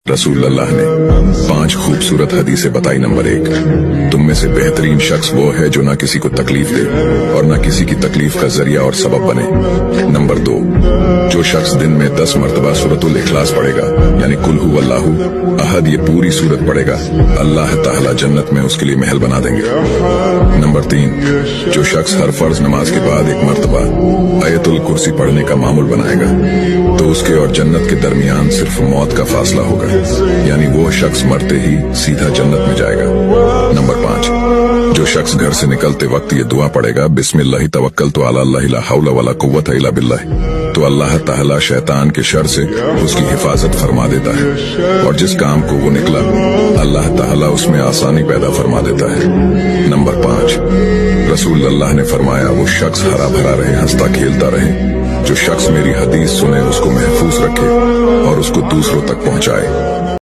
रसूल अल्लाह ने 5 खूबसूरत हदीसें बताई। नंबर 1, तुम में से बेहतरीन शख्स वो है जो ना किसी को तकलीफ दे और ना किसी की तकलीफ का जरिया और सबब बने। नंबर 2, जो शख्स दिन में 10 मरतबा सूरतुल इखलास पढ़ेगा, यानी कुल हु अल्लाहु अहद, ये पूरी सूरत पढ़ेगा, अल्लाह ताला जन्नत में उसके लिए महल बना देंगे। नंबर 3, जो शख्स हर फर्ज नमाज के बाद 1 मरतबा आयतुल कुर्सी पढ़ने का मामूल बनाएगा, तो उसके और जन्नत के दरमियान सिर्फ मौत का फासला होगा, यानी वो शख्स मरते ही सीधा जन्नत में जाएगा। नंबर 5, जो शख्स घर से निकलते वक्त ये दुआ पढ़ेगा, बिस्मिल्लाहि तवक्कलतु अला अल्लाह ला हौला वला कुव्वता इल्ला बिल्लाह, तो अल्लाह ताला शैतान के शर से उसकी हिफाजत फरमा देता है और जिस काम को वो निकला अल्लाह ताला उसमें आसानी पैदा फरमा देता है। नंबर 5, रसूल अल्लाह ने फरमाया, वो शख्स हरा भरा रहे, हंसता खेलता रहे। जो शख्स मेरी हदीस सुने उसको महफूज रखे और उसको दूसरों तक पहुंचाए।